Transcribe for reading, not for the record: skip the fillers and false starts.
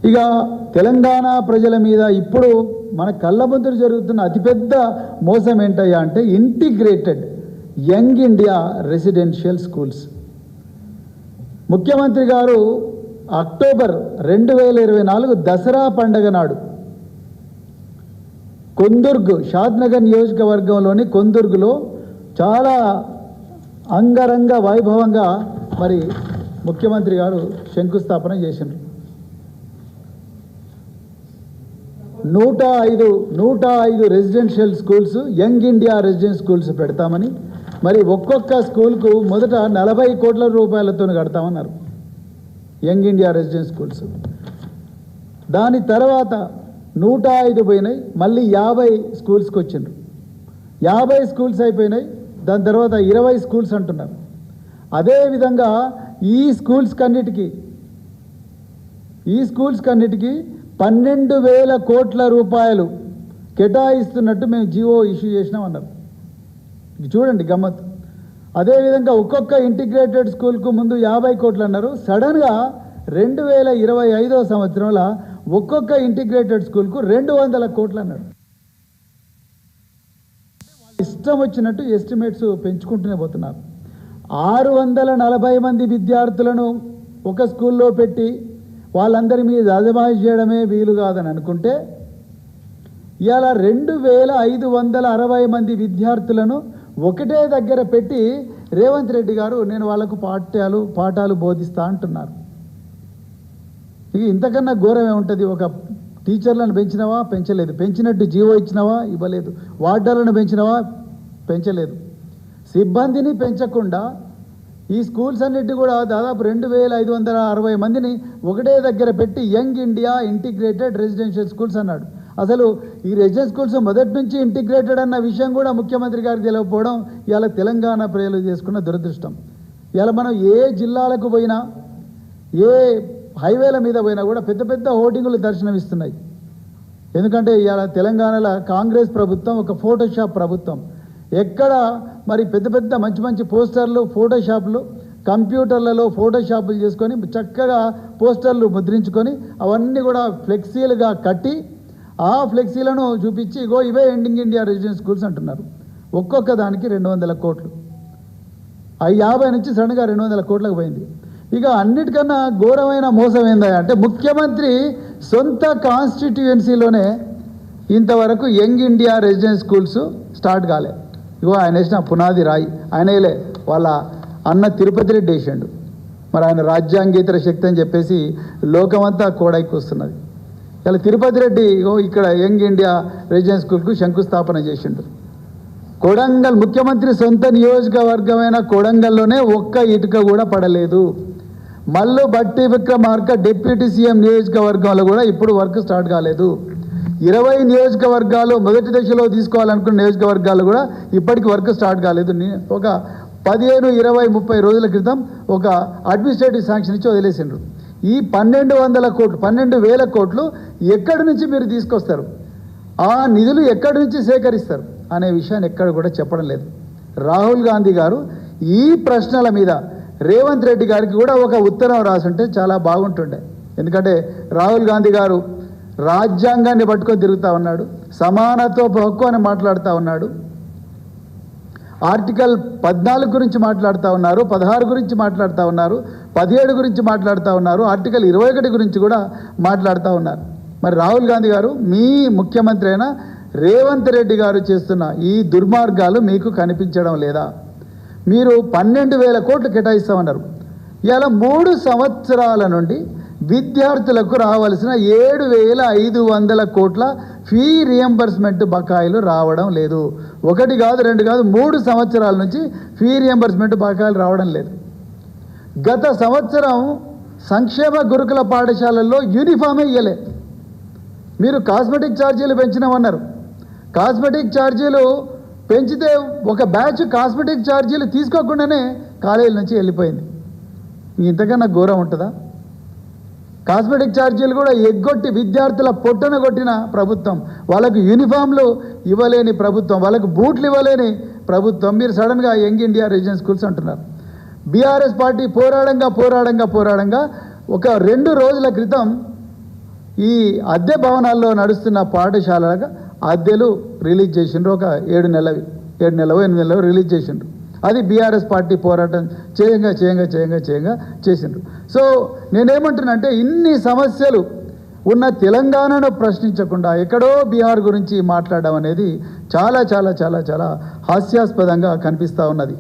ఇక తెలంగాణ ప్రజల మీద ఇప్పుడు మన కళ్ళ ముందు జరుగుతున్న అతిపెద్ద మోసం ఏంటయ్యా అంటే integrated young India residential schools. ముఖ్యమంత్రి గారు అక్టోబర్ 2024 దసరా పండగ నాడు కొందుర్గ్, షాద్నగర్ నియోజకవర్గంలోని కొందుర్గులో చాలా అంగరంగ వైభవంగా మరి ముఖ్యమంత్రి గారు శంకుస్థాపన చేసినారు. 105 residential schools, young India residential schools పెడతామని, మరి ఒక్కొక్క స్కూల్కు మొదట 40 కోట్ల రూపాయలతో కడతామన్నారు యంగ్ ఇండియా రెసిడెన్షియల్ స్కూల్స్. దాని తర్వాత 105 పోయినాయి, మళ్ళీ 50 స్కూల్స్కి వచ్చిండ్రు. 50 స్కూల్స్ అయిపోయినాయి, దాని తర్వాత 20 స్కూల్స్ అంటున్నారు. అదేవిధంగా ఈ స్కూల్స్ కన్నిటికీ 12,000 కోట్ల రూపాయలు కేటాయిస్తున్నట్టు మేము జీవో ఇష్యూ చేసినామన్నారు. చూడండి గమ్మత్. అదేవిధంగా ఒక్కొక్క ఇంటిగ్రేటెడ్ స్కూల్కు ముందు 50 కోట్లు అన్నారు. సడన్గా 2025వ సంవత్సరంలో ఒక్కొక్క ఇంటిగ్రేటెడ్ స్కూల్కు 200 కోట్లు అన్నాడు. ఇష్టం వచ్చినట్టు ఎస్టిమేట్స్ పెంచుకుంటూనే పోతున్నారు. 640 మంది విద్యార్థులను ఒక స్కూల్లో పెట్టి వాళ్ళందరి మీద అజమాయిష్ చేయడమే వీలు కాదని అనుకుంటే, ఇవాళ 2560 మంది విద్యార్థులను ఒకటే దగ్గర పెట్టి రేవంత్ రెడ్డి గారు నేను వాళ్ళకు పాఠాలు బోధిస్తా అంటున్నారు. ఇక ఇంతకన్నా ఘోరమే ఉంటుంది. ఒక టీచర్లను పెంచినవా? పెంచలేదు. పెంచినట్టు జీవో ఇచ్చినవా? ఇవ్వలేదు. వార్డర్లను పెంచినవా? పెంచలేదు. సిబ్బందిని పెంచకుండా ఈ స్కూల్స్ అన్నిటి కూడా దాదాపు 2560 మందిని ఒకటే దగ్గర పెట్టి young India integrated residential schools అన్నాడు. అసలు ఈ రెసిడెన్షియల్ స్కూల్స్ మొదటి నుంచి ఇంటిగ్రేటెడ్ అన్న విషయం కూడా ముఖ్యమంత్రి గారికి తెలియకపోవడం ఇవాళ తెలంగాణ ప్రజలు చేసుకున్న దురదృష్టం. ఇవాళ మనం ఏ జిల్లాలకు పోయినా, ఏ హైవేల మీద పోయినా కూడా పెద్ద పెద్ద హోర్డింగులు దర్శనమిస్తున్నాయి. ఎందుకంటే ఇవాళ తెలంగాణలో కాంగ్రెస్ ప్రభుత్వం ఒక ఫోటోషాప్ ప్రభుత్వం. ఎక్కడ మరి పెద్ద పెద్ద మంచి మంచి పోస్టర్లు, ఫోటోషాప్లు, కంప్యూటర్లలో ఫోటోషాపులు చేసుకొని చక్కగా పోస్టర్లు ముద్రించుకొని అవన్నీ కూడా ఫ్లెక్సీలుగా కట్టి ఆ ఫ్లెక్సీలను చూపించి ఇగో ఇవే యంగ్ ఇండియా రెసిడెన్షియల్ స్కూల్స్ అంటున్నారు. ఒక్కొక్క దానికి 200 కోట్లు. 50 నుంచి సడన్గా 200 కోట్లకు పోయింది. ఇక అన్నిటికన్నా ఘోరమైన మోసం ఏందంటే ముఖ్యమంత్రి సొంత కాన్స్టిట్యుయెన్సీలోనే ఇంతవరకు young India residential schools start కాలే. ఇగో ఆయన వేసిన పునాది రాయి ఆయనలే వాళ్ళ అన్న తిరుపతి రెడ్డి వేసాడు. మరి ఆయన రాజ్యాంగేతర శక్తి అని చెప్పేసి లోకమంతా కోడైకి వస్తున్నది. ఇలా తిరుపతి రెడ్డి ఇక్కడ యంగ్ ఇండియా రెసిడెన్షియల్ స్కూల్కు శంకుస్థాపన చేసిండు. కొడంగల్ ముఖ్యమంత్రి సొంత నియోజకవర్గమైన కొడంగల్లోనే ఒక్క ఇటుక కూడా పడలేదు. మల్లు బట్టి విక్రమార్క డిప్యూటీ సీఎం నియోజకవర్గంలో కూడా ఇప్పుడు వర్క్ స్టార్ట్ కాలేదు. 20 నియోజకవర్గాలు మొదటి దశలో తీసుకోవాలనుకున్న నియోజకవర్గాలు కూడా ఇప్పటికి వర్క్ స్టార్ట్ కాలేదు. ఒక 15, 20, 30 రోజుల క్రితం ఒక అడ్మినిస్ట్రేటివ్ శాంక్షన్ ఇచ్చి వదిలేసిండ్రు. ఈ 12,000 కోట్లు ఎక్కడి నుంచి మీరు తీసుకొస్తారు, ఆ నిధులు ఎక్కడి నుంచి సేకరిస్తారు అనే విషయాన్ని ఎక్కడ కూడా చెప్పడం లేదు. రాహుల్ గాంధీ గారు ఈ ప్రశ్నల మీద రేవంత్ రెడ్డి గారికి కూడా ఒక ఉత్తరం రాసుంటే చాలా బాగుంటుండే. ఎందుకంటే రాహుల్ గాంధీ గారు రాజ్యాంగాన్ని పట్టుకొని తిరుగుతూ ఉన్నాడు, సమానత్వ హక్కు అని మాట్లాడుతూ ఉన్నాడు, ఆర్టికల్ 14 గురించి మాట్లాడుతూ ఉన్నారు, 16 గురించి మాట్లాడుతూ ఉన్నారు, 17 గురించి మాట్లాడుతూ ఉన్నారు, ఆర్టికల్ 21 గురించి కూడా మాట్లాడుతూ ఉన్నారు. మరి రాహుల్ గాంధీ గారు మీ ముఖ్యమంత్రి అయిన రేవంత్ రెడ్డి గారు చేస్తున్న ఈ దుర్మార్గాలు మీకు కనిపించడం లేదా? మీరు 12,000 కోట్లు కేటాయిస్తామన్నారు. ఇలా 3 సంవత్సరాల నుండి విద్యార్థులకు రావాల్సిన 7,500 కోట్ల ఫీ రియంబర్స్మెంట్ బకాయిలు రావడం లేదు. 1 కాదు 2 కాదు 3 సంవత్సరాల నుంచి ఫీ రియంబర్స్మెంట్ బకాయిలు రావడం లేదు. గత సంవత్సరం సంక్షేమ గురుకుల పాఠశాలల్లో యూనిఫామే ఇయ్యలే. మీరు కాస్మెటిక్ ఛార్జీలు పెంచినామన్నారు. కాస్మెటిక్ ఛార్జీలు పెంచితే ఒక బ్యాచ్ కాస్మెటిక్ ఛార్జీలు తీసుకోకుండానే కాలేజీల నుంచి వెళ్ళిపోయింది. ఇంతకన్నా ఘోరం ఉంటుందా? కాస్మెటిక్ ఛార్జీలు కూడా ఎగ్గొట్టి విద్యార్థుల పొట్టన కొట్టిన ప్రభుత్వం, వాళ్ళకు యూనిఫామ్లు ఇవ్వలేని ప్రభుత్వం, వాళ్ళకు బూట్లు ఇవ్వలేని ప్రభుత్వం. మీరు సడన్గా యంగ్ ఇండియా రెసిడెన్షియల్ స్కూల్స్ అంటున్నారు. బీఆర్ఎస్ పార్టీ పోరాడంగా ఒక 2 రోజుల క్రితం ఈ అద్దె భవనాల్లో నడుస్తున్న పాఠశాలలకు అద్దెలు రిలీజ్ చేసిండ్రు. ఒక 7 నెలలు 8 నెలలు రిలీజ్ చేసిండ్రు. అది బీఆర్ఎస్ పార్టీ పోరాటం చేయంగా చేసిండ్రు. సో నేనేమంటున్నానంటే ఇన్ని సమస్యలు ఉన్న తెలంగాణను ప్రశ్నించకుండా ఎక్కడో బీహార్ గురించి మాట్లాడడం అనేది చాలా చాలా చాలా చాలా హాస్యాస్పదంగా కనిపిస్తూ ఉన్నది.